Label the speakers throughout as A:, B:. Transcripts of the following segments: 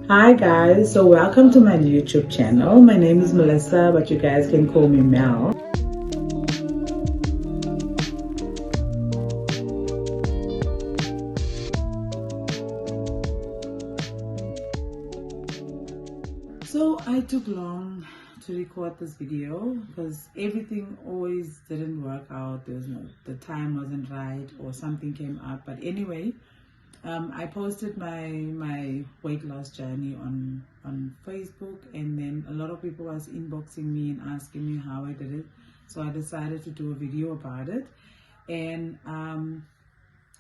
A: Hi guys, so welcome to my YouTube channel. My name is Melissa, but you guys can call me Mel. So I took long to record this video because everything always didn't work out. The time wasn't right or something came up. But anyway, I posted my weight loss journey on Facebook, and then a lot of people was inboxing me and asking me how I did it. So I decided to do a video about it. And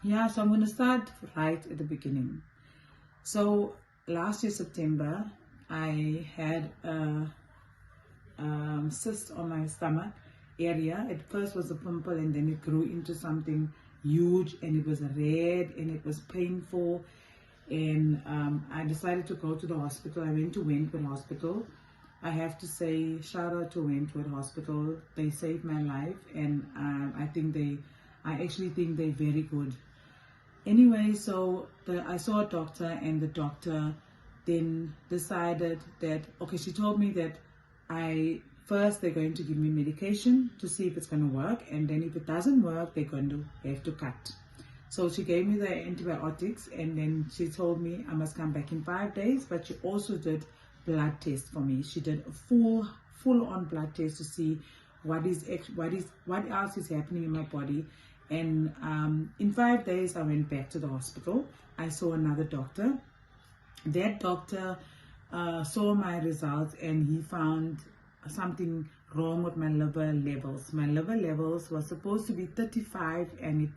A: yeah, so I'm going to start right at the beginning. So last year September, I had a cyst on my stomach area. At first was a pimple, and then it grew into something huge, and it was red and it was painful. And I decided to go to the hospital. I went to Wentworth Hospital. I have to say, shout out to Wentworth Hospital. They saved my life, and I actually think they're very good. Anyway, so I saw a doctor, and the doctor then decided that, okay, she told me that they're going to give me medication to see if it's going to work, and then if it doesn't work, they're going to have to cut. So she gave me the antibiotics, and then she told me I must come back in 5 days, but she also did blood tests for me. She did a full-on blood test to see what else is happening in my body. And in 5 days, I went back to the hospital. I saw another doctor. That doctor saw my results, and he found something wrong with my liver levels. My liver levels was supposed to be 35, and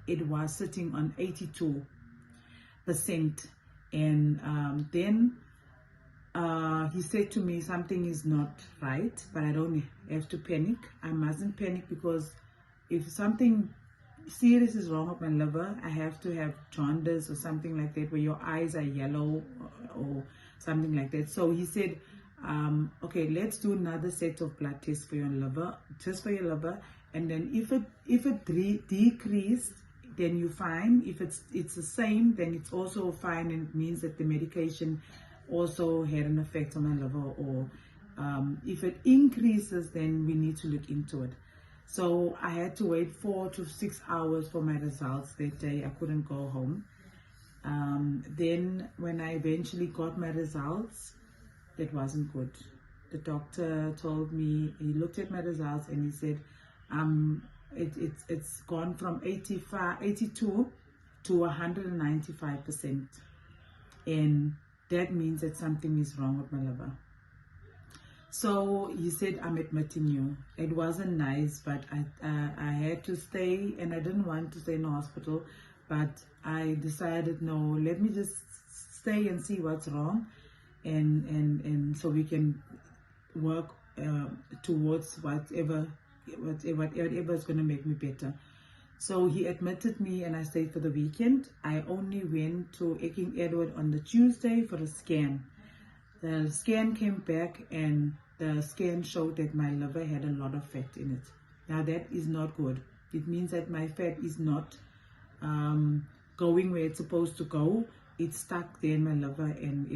A: it was sitting on 82%. And then he said to me, something is not right, but I don't have to panic. I mustn't panic, because if something serious is wrong with my liver, I have to have jaundice or something like that, where your eyes are yellow or something like that. So he said, okay, let's do another set of blood tests for your liver, just for your liver, and then if it decreased, then you're fine. If it's the same, then it's also fine, and it means that the medication also had an effect on my liver. Or if it increases, then we need to look into it. So I had to wait 4 to 6 hours for my results that day. I couldn't go home. Then when I eventually got my results, it wasn't good. The doctor told me, he looked at my results, and he said, it's gone from 82 to 195%. And that means that something is wrong with my liver. So he said, I'm admitting you. It wasn't nice, but I had to stay, and I didn't want to stay in the hospital, but I decided, no, let me just stay and see what's wrong, and so we can work towards whatever is going to make me better. So he admitted me, and I stayed for the weekend. I only went to King Edward on the Tuesday for a scan. The scan came back, and the scan showed that my liver had a lot of fat in it. Now that is not good. It means that my fat is not going where it's supposed to go. It's stuck there in my liver, and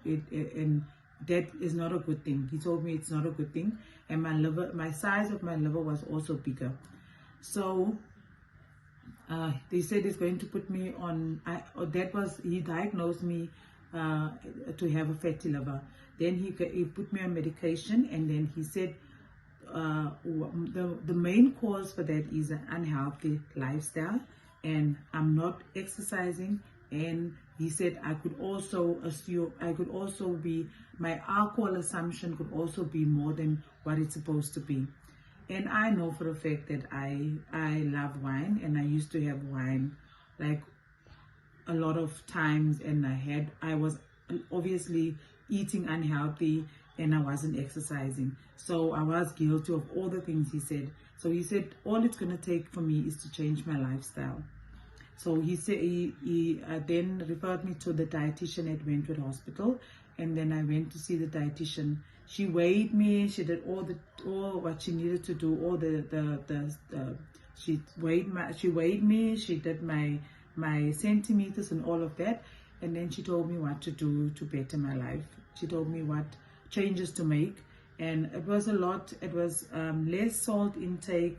A: and that is not a good thing. He told me it's not a good thing, and my size of my liver was also bigger. So they said it's going to put me on. He diagnosed me to have a fatty liver. Then he put me on medication, and then he said the main cause for that is an unhealthy lifestyle, and I'm not exercising. And he said I could also be, my alcohol assumption could also be more than what it's supposed to be. And I know for a fact that I love wine, and I used to have wine like a lot of times, and I was obviously eating unhealthy, and I wasn't exercising. So I was guilty of all the things he said. So he said all it's going to take for me is to change my lifestyle. So he said he then referred me to the dietitian at Wentworth Hospital, and then I went to see the dietitian. She weighed me. She did all what she needed to do. She weighed me. She did my centimeters and all of that. and then she told me what to do to better my life. She told me what changes to make, and it was a lot. It was less salt intake,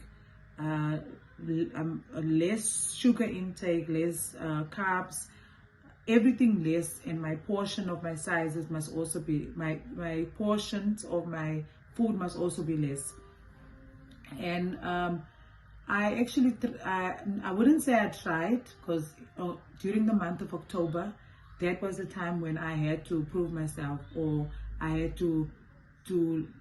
A: less sugar intake, less carbs, everything less, and my portion of my sizes must also be, my portions of my food must also be less. And I actually I wouldn't say I tried, because during the month of October, that was the time when I had to prove myself, or I had to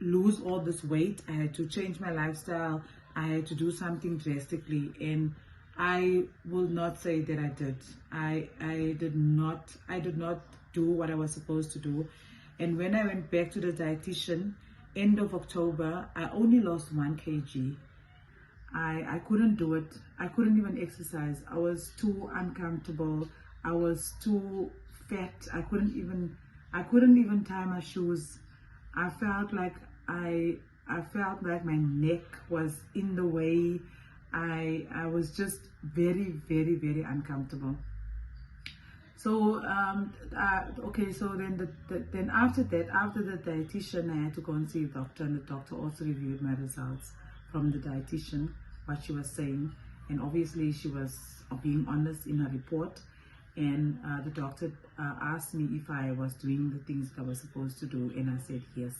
A: lose all this weight. I had to change my lifestyle. I had to do something drastically, and I will not say that I did. I did not do what I was supposed to do. And when I went back to the dietitian end of October, I only lost 1 kg. I couldn't do it. I couldn't even exercise. I was too uncomfortable. I was too fat. I couldn't even tie my shoes. I felt like my neck was in the way. I was just very, very, very uncomfortable. So okay, so then after that, after the dietitian, I had to go and see a doctor, and the doctor also reviewed my results from the dietitian, what she was saying, and obviously she was being honest in her report. And the doctor asked me if I was doing the things that I was supposed to do, and I said yes.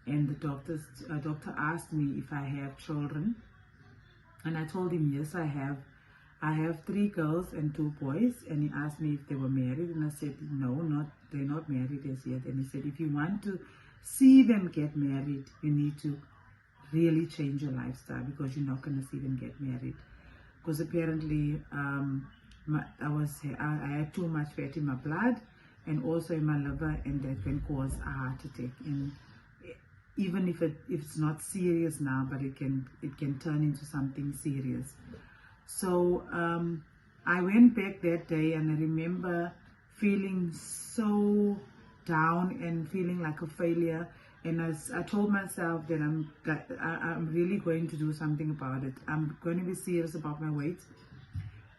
A: And the doctor asked me if I have children, and I told him yes, I have. I have 3 girls and 2 boys. And he asked me if they were married, and I said no, they're not married as yet. And he said, if you want to see them get married, you need to really change your lifestyle, because you're not going to see them get married, because apparently I had too much fat in my blood and also in my liver, and that can cause a heart attack. And even if it's not serious now, but it can turn into something serious. So I went back that day, and I remember feeling so down and feeling like a failure. And I told myself that I'm really going to do something about it. I'm going to be serious about my weight.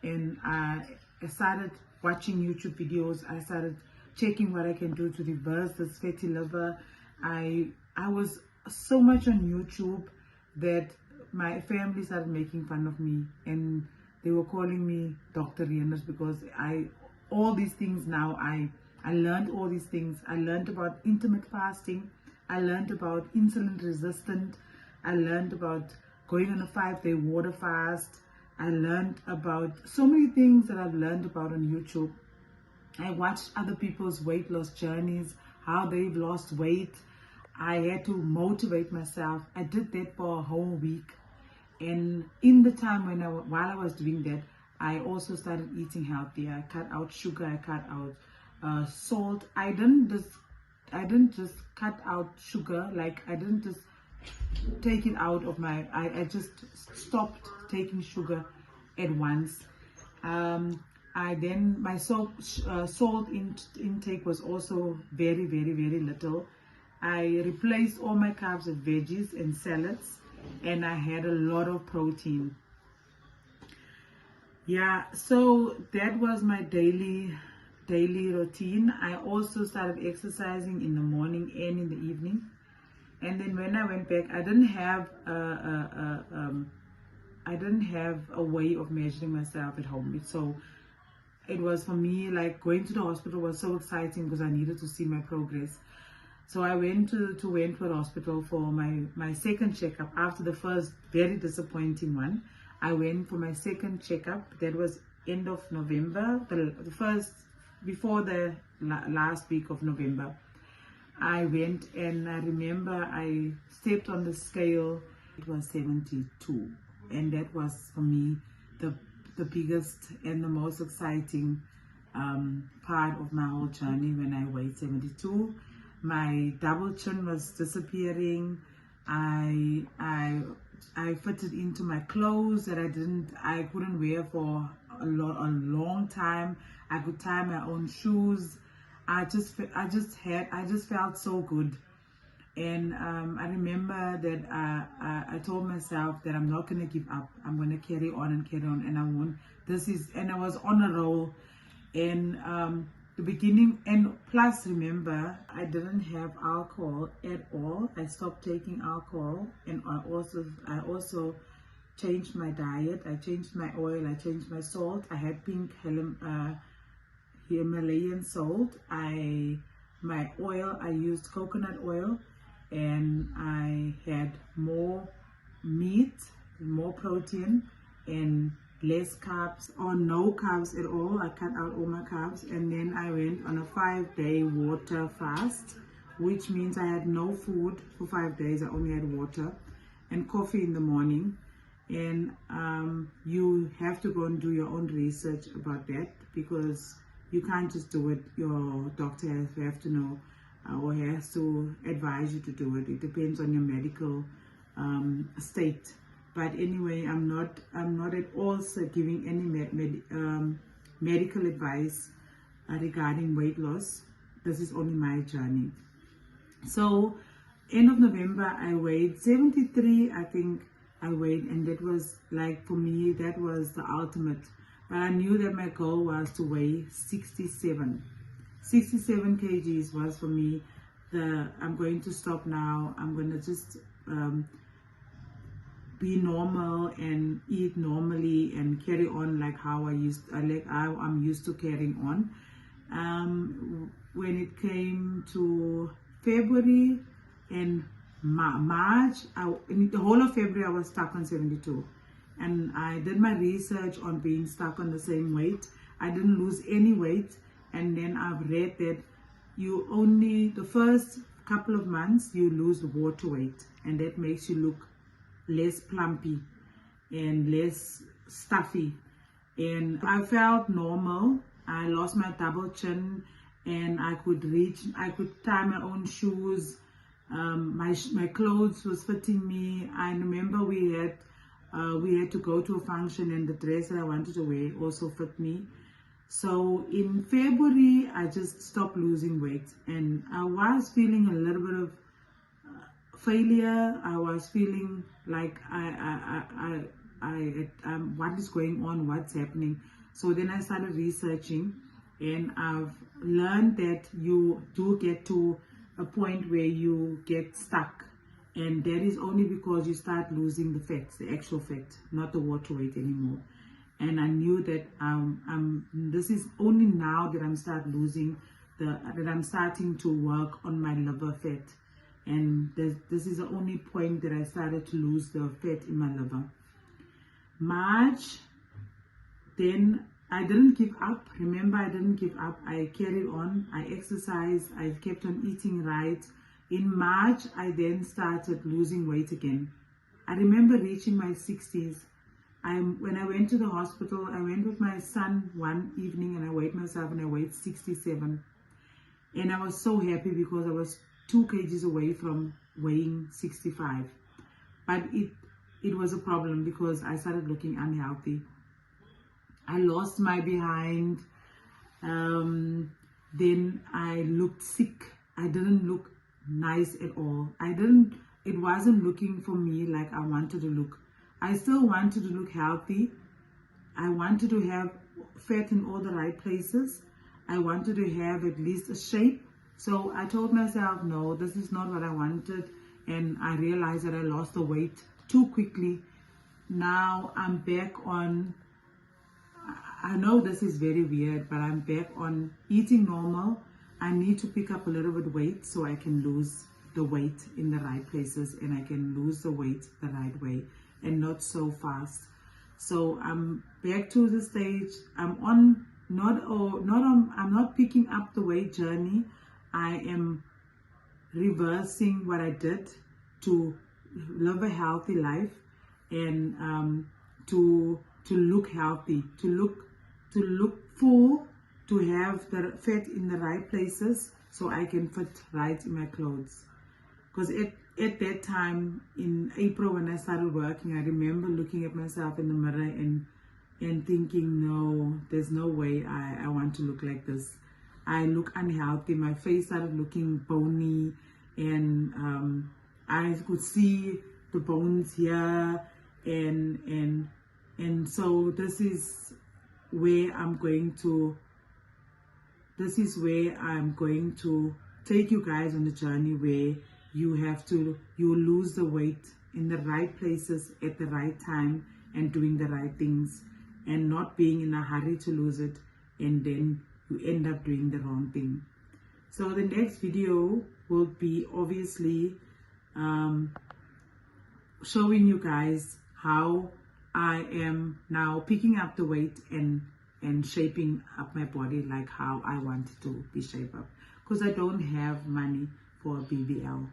A: And I started watching YouTube videos. I started checking what I can do to reverse this fatty liver. I was so much on YouTube that my family started making fun of me, and they were calling me Dr. Rieners, because all these things now, I learned all these things. I learned about intermittent fasting. I learned about insulin resistant. I learned about going on a 5-day water fast. I learned about so many things that I've learned about on YouTube. I watched other people's weight loss journeys, how they've lost weight. I had to motivate myself. I did that for a whole week. And in the time while I was doing that, I also started eating healthy. I cut out sugar. I cut out salt. I didn't just cut out sugar. Like, I didn't just take it out of my. I just stopped taking sugar at once. My salt intake was also very, very, very little. I replaced all my carbs with veggies and salads, and I had a lot of protein. Yeah, so that was my daily routine. I also started exercising in the morning and in the evening. And then when I went back, I didn't have a way of measuring myself at home. So it was, for me, like going to the hospital was so exciting, because I needed to see my progress. So I went to Wentworth Hospital for my second checkup. After the first very disappointing one, I went for my second checkup. That was end of November, the first, before the last week of November. I went, and I remember I stepped on the scale. It was 72, and that was, for me, the biggest and the most exciting part of my whole journey. When I weighed 72, my double chin was disappearing. I fitted into my clothes that I couldn't wear for a long time. I could tie my own shoes. I just felt so good. And I remember that I told myself that I'm not going to give up. I'm going to carry on, and I won't. And I was on a roll. And the beginning. And plus, remember, I didn't have alcohol at all. I stopped taking alcohol, and I also changed my diet. I changed my oil. I changed my salt. I had pink Himalayan salt. My oil, I used coconut oil, and I had more meat, more protein, and less carbs or no carbs at all. I cut out all my carbs, and then I went on a 5-day water fast, which means I had no food for 5 days. I only had water and coffee in the morning. And you have to go and do your own research about that, because you can't just do it. Your doctor has to know or has to advise you to do it. It depends on your medical state. But anyway, I'm not at all giving any medical advice regarding weight loss. This is only my journey. So end of November, I weighed 73, I think I weighed, and that was like, for me, that was the ultimate. But I knew that my goal was to weigh 67 kgs was for me I'm going to stop now. I'm going to just be normal and eat normally and carry on like how I'm used to carrying on. When it came to February and March, in the whole of February I was stuck on 72, and I did my research on being stuck on the same weight. I didn't lose any weight, and then I've read that you only, the first couple of months, you lose water weight, and that makes you look less plumpy and less stuffy. And I felt normal. I lost my double chin, and I could tie my own shoes. My clothes was fitting me. I remember we had to go to a function, and the dress that I wanted to wear also fit me. So in February, I just stopped losing weight, and I was feeling a little bit of failure. I was feeling like what is going on, what's happening. So then I started researching, and I've learned that you do get to a point where you get stuck, and that is only because you start losing the fats, the actual fat, not the water weight anymore. And I knew that this is only now that I'm starting to work on my liver fat, and this is the only point that I started to lose the fat in my liver. March, then I didn't give up. Remember, I didn't give up. I carried on. I exercised. I kept on eating right. In March, I then started losing weight again. I remember reaching my 60s. When I went to the hospital, I went with my son one evening, and I weighed myself, and I weighed 67. And I was so happy because I was 2 kgs away from weighing 65. But it was a problem because I started looking unhealthy. I lost my behind. Then I looked sick. I didn't look nice at all. It wasn't looking for me like I wanted to look. I still wanted to look healthy. I wanted to have fat in all the right places. I wanted to have at least a shape. So I told myself, no, this is not what I wanted. And I realized that I lost the weight too quickly. Now I'm back on, I know this is very weird, but I'm back on eating normal. I need to pick up a little bit of weight so I can lose the weight in the right places, and I can lose the weight the right way and not so fast. So I'm back to the stage. I'm not picking up the weight journey. I am reversing what I did to live a healthy life, and to look healthy, to look full, to have the fat in the right places so I can fit right in my clothes. Because at that time in April, when I started working, I remember looking at myself in the mirror and thinking, no, there's no way I want to look like this. I look unhealthy. My face started looking bony, and I could see the bones here, and so this is where I'm going to this is where I'm going to take you guys on a journey where you lose the weight in the right places at the right time and doing the right things and not being in a hurry to lose it, and then you end up doing the wrong thing. So the next video will be obviously showing you guys how I am now picking up the weight and shaping up my body like how I want it to be shaped up, because I don't have money for a BBL.